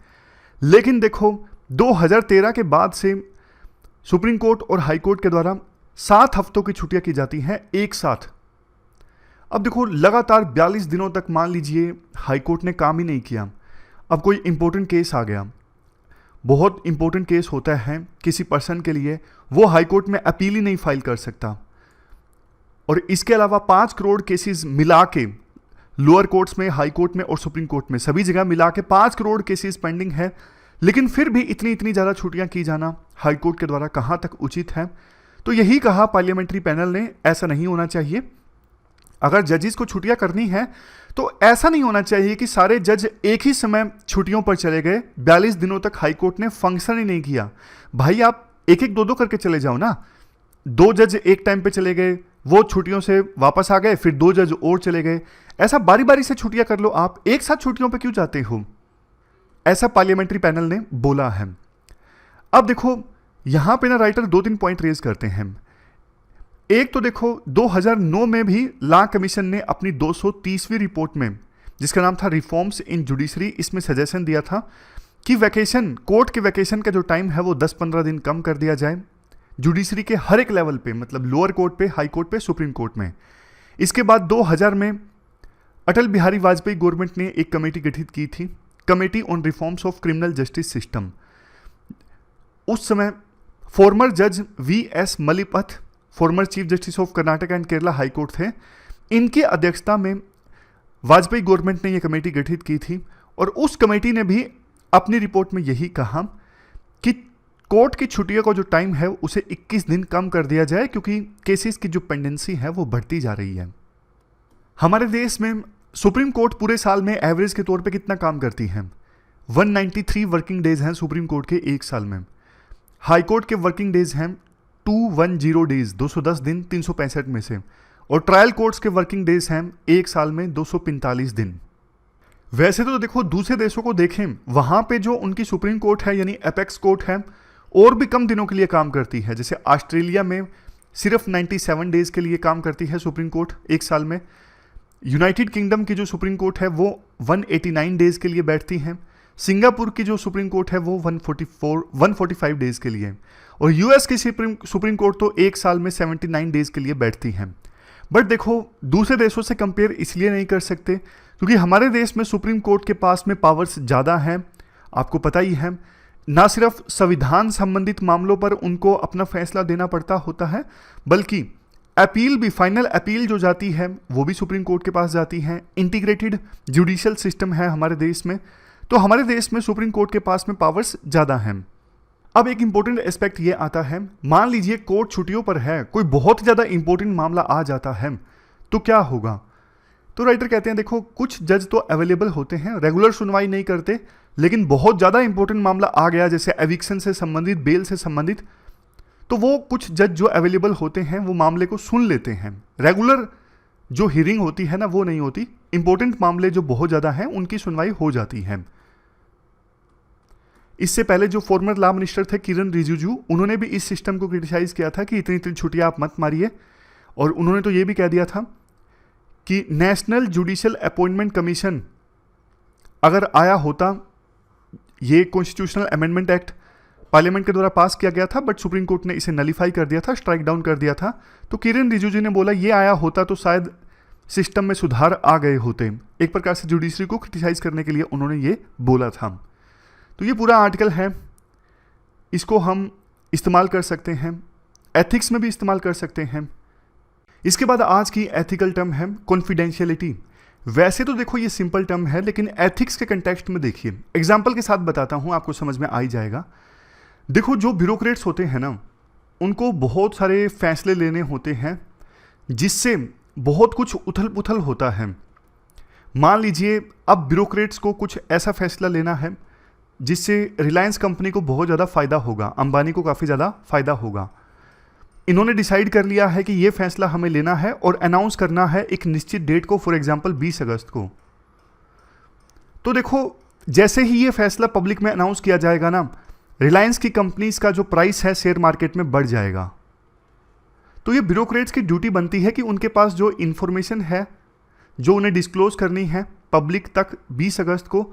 लेकिन देखो 2013 के बाद से सुप्रीम कोर्ट और हाई कोर्ट के द्वारा 7 हफ्तों की छुट्टियां की जाती हैं एक साथ। अब देखो लगातार 42 दिनों तक मान लीजिए हाई कोर्ट ने काम ही नहीं किया। अब कोई इंपॉर्टेंट केस आ गया, बहुत इंपॉर्टेंट केस होता है किसी पर्सन के लिए, वो हाई कोर्ट में अपील ही नहीं फाइल कर सकता। और इसके अलावा 5 करोड़ केसेस मिला के लोअर कोर्ट्स में, हाई कोर्ट में और सुप्रीम कोर्ट में सभी जगह मिला के 5 करोड़ केसेस पेंडिंग है। लेकिन फिर भी इतनी ज़्यादा छुट्टियां की जाना हाई कोर्ट के द्वारा कहाँ तक उचित है? तो यही कहा पार्लियामेंट्री पैनल ने, ऐसा नहीं होना चाहिए। अगर जजेस को छुट्टियां करनी है तो ऐसा नहीं होना चाहिए कि सारे जज एक ही समय छुट्टियों पर चले गए। 42 दिनों तक हाई कोर्ट ने फंक्शन ही नहीं किया। भाई आप एक एक दो करके चले जाओ ना। 2 जज एक टाइम पे चले गए, वो छुट्टियों से वापस आ गए, फिर 2 जज और चले गए। ऐसा बारी बारी से छुट्टियां कर लो, आप एक साथ छुट्टियों पे क्यों जाते हो? ऐसा पार्लियामेंट्री पैनल ने बोला है। अब देखो यहां पे ना राइटर 2-3 पॉइंट रेज करते हैं। एक तो देखो 2009 में भी लॉ कमीशन ने अपनी 230वीं रिपोर्ट में, जिसका नाम था रिफॉर्म्स इन जुडिशरी, इसमें सजेशन दिया था कि वैकेशन, कोर्ट के वैकेशन का जो टाइम है वो 10-15 दिन कम कर दिया जाए जुडिशरी के हर एक लेवल पे, मतलब लोअर कोर्ट पे, हाई कोर्ट पे, सुप्रीम कोर्ट में। इसके बाद 2000 में अटल बिहारी वाजपेयी गवर्नमेंट ने एक कमेटी गठित की थी, committee on reforms of criminal justice system. उस समय फॉर्मर जज VS Malimath, former chief justice of Karnataka and Kerala high court थे। इनकी अध्यक्षता में वाजपेयी गवर्नमेंट ने यह कमेटी गठित की थी और उस कमेटी ने भी अपनी रिपोर्ट में यही कहा कि कोर्ट की छुट्टियों का जो टाइम है उसे 21 दिन कम कर दिया जाए, क्योंकि केसेस की जो पेंडेंसी है वो बढ़ती जा रही है। हमारे देश में सुप्रीम कोर्ट पूरे साल में एवरेज के तौर पे कितना काम करती है? 193 वर्किंग डेज हैं सुप्रीम कोर्ट के एक साल में। हाई कोर्ट के वर्किंग डेज हैं 210 डेज, 210 दिन 365 में से। और ट्रायल कोर्ट्स के वर्किंग डेज हैं एक साल में 245 दिन। वैसे तो देखो दूसरे देशों को देखें, वहां पे जो उनकी सुप्रीम कोर्ट है यानी एपेक्स कोर्ट है, और भी कम दिनों के लिए काम करती है। जैसे ऑस्ट्रेलिया में सिर्फ 97 डेज के लिए काम करती है सुप्रीम कोर्ट एक साल में। यूनाइटेड किंगडम की जो सुप्रीम कोर्ट है वो 189 डेज के लिए बैठती हैं। सिंगापुर की जो सुप्रीम कोर्ट है वो 145 डेज के लिए, और यूएस की सुप्रीम कोर्ट तो एक साल में 79 डेज के लिए बैठती हैं। बट देखो, दूसरे देशों से कंपेयर इसलिए नहीं कर सकते क्योंकि हमारे देश में सुप्रीम कोर्ट के पास में पावर्स ज़्यादा हैं। आपको पता ही है, ना सिर्फ संविधान संबंधित मामलों पर उनको अपना फैसला देना पड़ता होता है, बल्कि अपील भी, फाइनल अपील जो जाती है वो भी सुप्रीम कोर्ट के पास जाती है। इंटीग्रेटेड जुडिशियल सिस्टम है हमारे देश में, तो हमारे देश में सुप्रीम कोर्ट के पास में पावर्स ज़्यादा हैं। अब एक इंपॉर्टेंट एस्पेक्ट ये आता है, मान लीजिए कोर्ट छुट्टियों पर है, कोई बहुत ज़्यादा इंपॉर्टेंट मामला आ जाता है, तो क्या होगा? तो राइटर कहते हैं देखो, कुछ जज तो अवेलेबल होते हैं, रेगुलर सुनवाई नहीं करते, लेकिन बहुत ज़्यादा इंपॉर्टेंट मामला आ गया जैसे एविक्शन से संबंधित, बेल से संबंधित, तो वो कुछ जज जो अवेलेबल होते हैं वो मामले को सुन लेते हैं। रेगुलर जो हियरिंग होती है ना वो नहीं होती, इंपॉर्टेंट मामले जो बहुत ज़्यादा हैं उनकी सुनवाई हो जाती है। इससे पहले जो फॉर्मर लॉ मिनिस्टर थे किरण रिजिजू, उन्होंने भी इस सिस्टम को क्रिटिसाइज किया था कि इतनी इतनी छुट्टियां आप मत मारिए, और उन्होंने तो ये भी कह दिया था कि नेशनल जुडिशियल अपॉइंटमेंट कमीशन अगर आया होता, ये कॉन्स्टिट्यूशनल अमेंडमेंट एक्ट पार्लियामेंट के द्वारा पास किया गया था, बट सुप्रीम कोर्ट ने इसे नलीफाई कर दिया था, स्ट्राइक डाउन कर दिया था। तो किरण रिजिजू ने बोला ये आया होता तो शायद सिस्टम में सुधार आ गए होते। एक प्रकार से जुडिशरी को क्रिटिसाइज करने के लिए उन्होंने ये बोला था। तो ये पूरा आर्टिकल है, इसको हम इस्तेमाल कर सकते हैं, एथिक्स में भी इस्तेमाल कर सकते हैं। इसके बाद आज की एथिकल टर्म है कॉन्फिडेंशियलिटी। वैसे तो देखो ये सिंपल टर्म है, लेकिन एथिक्स के कंटेक्स्ट में देखिए, एग्जाम्पल के साथ बताता हूँ, आपको समझ में आ ही जाएगा। देखो, जो ब्यूरोक्रेट्स होते हैं ना, उनको बहुत सारे फैसले लेने होते हैं जिससे बहुत कुछ उथल पुथल होता है। मान लीजिए अब ब्यूरोक्रेट्स को कुछ ऐसा फैसला लेना है जिससे रिलायंस कंपनी को बहुत ज़्यादा फ़ायदा होगा, अंबानी को काफ़ी ज़्यादा फ़ायदा होगा। इन्होंने डिसाइड कर लिया है कि ये फैसला हमें लेना है और अनाउंस करना है एक निश्चित डेट को, फॉर एग्जांपल 20 अगस्त को। तो देखो, जैसे ही ये फैसला पब्लिक में अनाउंस किया जाएगा ना, रिलायंस की कंपनीज का जो प्राइस है शेयर मार्केट में बढ़ जाएगा। तो ये ब्यूरोक्रेट्स की ड्यूटी बनती है कि उनके पास जो इंफॉर्मेशन है जो उन्हें डिस्क्लोज करनी है पब्लिक तक 20 अगस्त को,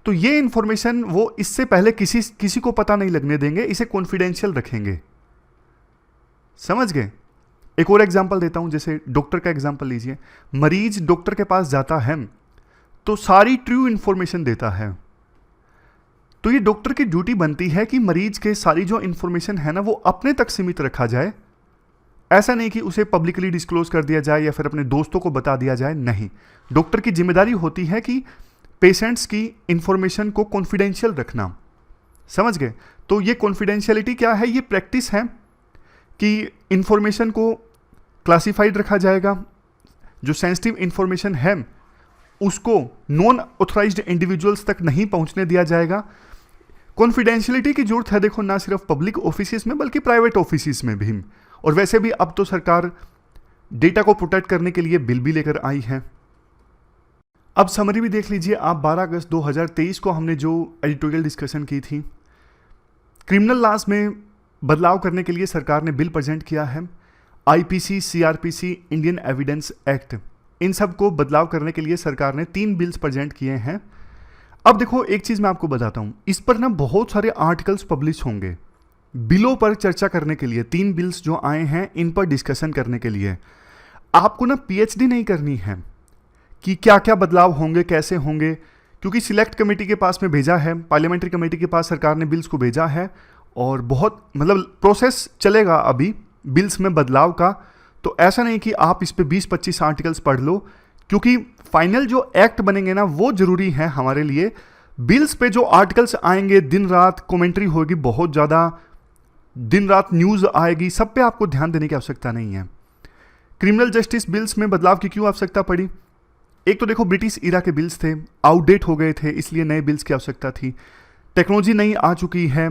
तो ये इंफॉर्मेशन वो इससे पहले किसी को पता नहीं लगने देंगे, इसे कॉन्फिडेंशियल रखेंगे। समझ गए? एक और एग्जांपल देता हूं, जैसे डॉक्टर का एग्जांपल लीजिए। मरीज डॉक्टर के पास जाता है तो सारी ट्रू इंफॉर्मेशन देता है, तो ये डॉक्टर की ड्यूटी बनती है कि मरीज के सारी जो इंफॉर्मेशन है ना वो अपने तक सीमित रखा जाए। ऐसा नहीं कि उसे पब्लिकली डिस्क्लोज कर दिया जाए या फिर अपने दोस्तों को बता दिया जाए, नहीं। डॉक्टर की जिम्मेदारी होती है कि पेशेंट्स की इंफॉर्मेशन को कॉन्फिडेंशियल रखना। समझ गए? तो ये कॉन्फिडेंशियलिटी क्या है? ये प्रैक्टिस है कि इंफॉर्मेशन को क्लासिफाइड रखा जाएगा, जो सेंसिटिव इंफॉर्मेशन है उसको नॉन ऑथराइज्ड इंडिविजुअल्स तक नहीं पहुंचने दिया जाएगा। कॉन्फिडेंशियलिटी की जरूरत है देखो, ना सिर्फ पब्लिक ऑफिसेस में बल्कि प्राइवेट ऑफिसेस में भी। और वैसे भी अब तो सरकार डेटा को प्रोटेक्ट करने के लिए बिल भी लेकर आई है। अब समरी भी देख लीजिए आप। 12 अगस्त 2023 को हमने जो एडिटोरियल डिस्कशन की थी, क्रिमिनल लॉज में बदलाव करने के लिए सरकार ने बिल प्रेजेंट किया है। IPC, CrPC, Indian evidence act, इन सब को बदलाव करने के लिए सरकार ने 3 बिल्स प्रेजेंट किए हैं। अब देखो, एक चीज़ मैं आपको बताता हूँ, इस पर ना बहुत सारे आर्टिकल्स पब्लिश होंगे बिलों पर चर्चा करने के लिए। 3 बिल्स जो आए हैं इन पर डिस्कशन करने के लिए आपको ना पीएचडी नहीं करनी है कि क्या क्या बदलाव होंगे, कैसे होंगे, क्योंकि सिलेक्ट कमेटी के पास में भेजा है, पार्लियामेंट्री कमेटी के पास सरकार ने बिल्स को भेजा है, और बहुत मतलब प्रोसेस चलेगा अभी बिल्स में बदलाव का। तो ऐसा नहीं कि आप इस पे 20-25 आर्टिकल्स पढ़ लो, क्योंकि फाइनल जो एक्ट बनेंगे ना वो जरूरी है हमारे लिए। बिल्स पे जो आर्टिकल्स आएंगे, दिन रात कमेंट्री होगी, बहुत ज़्यादा दिन रात न्यूज़ आएगी, सब पे आपको ध्यान देने की आवश्यकता नहीं है। क्रिमिनल जस्टिस बिल्स में बदलाव की क्यों आवश्यकता पड़ी? एक तो देखो, ब्रिटिश इरा के बिल्स थे, आउटडेट हो गए थे, इसलिए नए बिल्स की आवश्यकता थी। टेक्नोलॉजी नई आ चुकी है,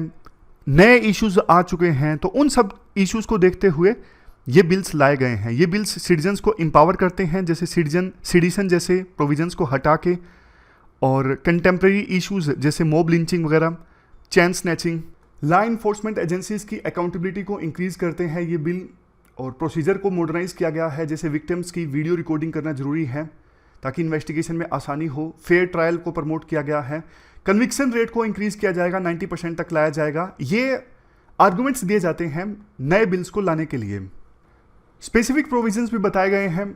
नए इश्यूज आ चुके हैं, तो उन सब इश्यूज को देखते हुए ये बिल्स लाए गए हैं। ये बिल्स सिटीजन्स को एम्पावर करते हैं, जैसे सिटीजन जैसे प्रोविजंस को हटा के, और कंटेम्प्रेरी इश्यूज जैसे मॉब लिंचिंग वगैरह, chain snatching, law enforcement agencies की अकाउंटेबिलिटी को इंक्रीज करते हैं ये बिल। और प्रोसीजर को मॉडर्नाइज किया गया है, जैसे विक्टिम्स की वीडियो रिकॉर्डिंग करना जरूरी है ताकि इन्वेस्टिगेशन में आसानी हो। फेयर ट्रायल को प्रमोट किया गया है। कन्विक्शन रेट को इंक्रीज किया जाएगा, 90% तक लाया जाएगा। ये आर्गुमेंट्स दिए जाते हैं नए बिल्स को लाने के लिए। स्पेसिफिक प्रोविजंस भी बताए गए हैं,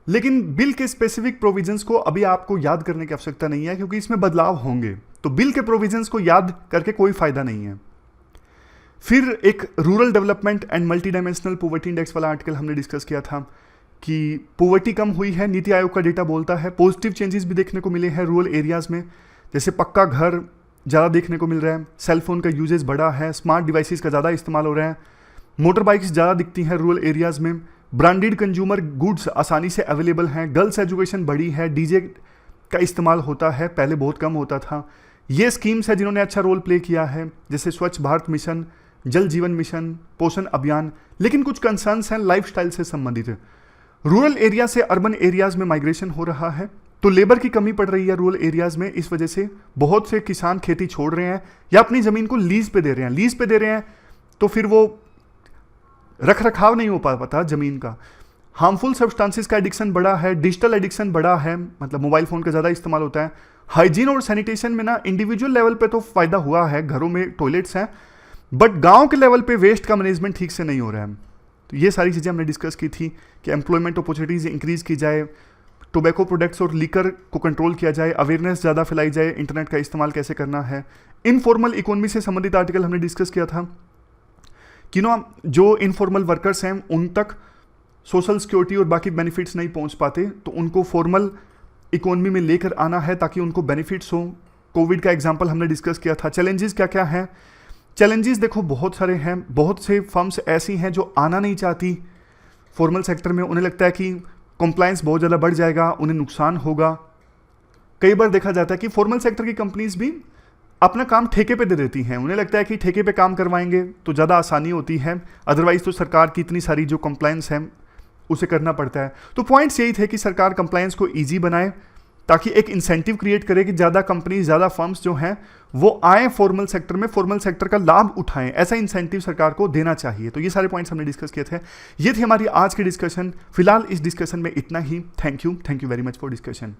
लेकिन बिल के स्पेसिफिक प्रोविजंस को अभी आपको याद करने की आवश्यकता नहीं है, क्योंकि इसमें बदलाव होंगे। तो बिल के प्रोविजंस को याद करके कोई फायदा नहीं है। फिर एक rural development and multi dimensional poverty index वाला आर्टिकल हमने डिस्कस किया था कि पॉवर्टी कम हुई है, नीति आयोग का डेटा बोलता है। पॉजिटिव चेंजेस भी देखने को मिले हैं रूरल एरियाज में, जैसे पक्का घर ज़्यादा देखने को मिल रहा है, सेलफोन का यूजेज बढ़ा है, स्मार्ट डिवाइसेस का ज़्यादा इस्तेमाल हो रहा है, मोटर बाइक्स ज़्यादा दिखती हैं रूरल एरियाज़ में, ब्रांडेड कंज्यूमर गुड्स आसानी से अवेलेबल हैं, गर्ल्स एजुकेशन बढ़ी है, डीजे का इस्तेमाल होता है, पहले बहुत कम होता था। ये स्कीम्स है जिन्होंने अच्छा रोल प्ले किया है, जैसे स्वच्छ भारत मिशन, जल जीवन मिशन, पोषण अभियान। लेकिन कुछ कंसर्न्स हैं लाइफस्टाइल से संबंधित। रूरल एरिया से अर्बन एरियाज में माइग्रेशन हो रहा है, तो लेबर की कमी पड़ रही है रूरल एरियाज में। इस वजह से बहुत से किसान खेती छोड़ रहे हैं या अपनी ज़मीन को लीज पे दे रहे हैं। लीज पे दे रहे हैं तो फिर वो रख रखाव नहीं हो पाता ज़मीन का। हार्मफुल सब्सटेंसेस का एडिक्शन बढ़ा है, डिजिटल एडिक्शन बढ़ा है, मतलब मोबाइल फ़ोन का ज़्यादा इस्तेमाल होता है। हाइजीन और सैनिटेशन में ना इंडिविजुअल लेवल पे तो फ़ायदा हुआ है, घरों में टॉयलेट्स हैं, बट गांव के लेवल पे वेस्ट का मैनेजमेंट ठीक से नहीं हो रहा है। तो ये सारी चीज़ें हमने डिस्कस की थी कि एम्प्लॉयमेंट अपॉर्चुनिटीज़ इंक्रीज़ की जाए, टोबैको प्रोडक्ट्स और लीकर को कंट्रोल किया जाए, अवेयरनेस ज़्यादा फैलाई जाए, इंटरनेट का इस्तेमाल कैसे करना है। इनफॉर्मल इकोनॉमी से संबंधित आर्टिकल हमने डिस्कस किया था कि जो इनफॉर्मल वर्कर्स हैं उन तक सोशल सिक्योरिटी और बाकी बेनिफिट्स नहीं पहुंच पाते, तो उनको फॉर्मल इकोनॉमी में लेकर आना है ताकि उनको बेनिफिट्स हो। कोविड का एग्जांपल हमने डिस्कस किया था। चैलेंजेस क्या क्या हैं? चैलेंजेस देखो बहुत सारे हैं। बहुत से फर्म्स ऐसी हैं जो आना नहीं चाहती फॉर्मल सेक्टर में, उन्हें लगता है कि कंप्लायंस बहुत ज़्यादा बढ़ जाएगा, उन्हें नुकसान होगा। कई बार देखा जाता है कि फॉर्मल सेक्टर की कंपनीज भी अपना काम ठेके पे दे देती हैं, उन्हें लगता है कि ठेके पे काम करवाएंगे तो ज़्यादा आसानी होती है, अदरवाइज तो सरकार की इतनी सारी जो कंप्लायंस है उसे करना पड़ता है। तो पॉइंट्स यही थे कि सरकार कंप्लायंस को ईजी बनाए ताकि एक इंसेंटिव क्रिएट करे कि ज़्यादा कंपनी, ज़्यादा फर्म्स जो हैं वो आए फॉर्मल सेक्टर में, फॉर्मल सेक्टर का लाभ उठाएं। ऐसा इंसेंटिव सरकार को देना चाहिए। तो ये सारे पॉइंट्स हमने डिस्कस किए थे। ये थी हमारी आज की डिस्कशन। फिलहाल इस डिस्कशन में इतना ही। Thank you very much for discussion.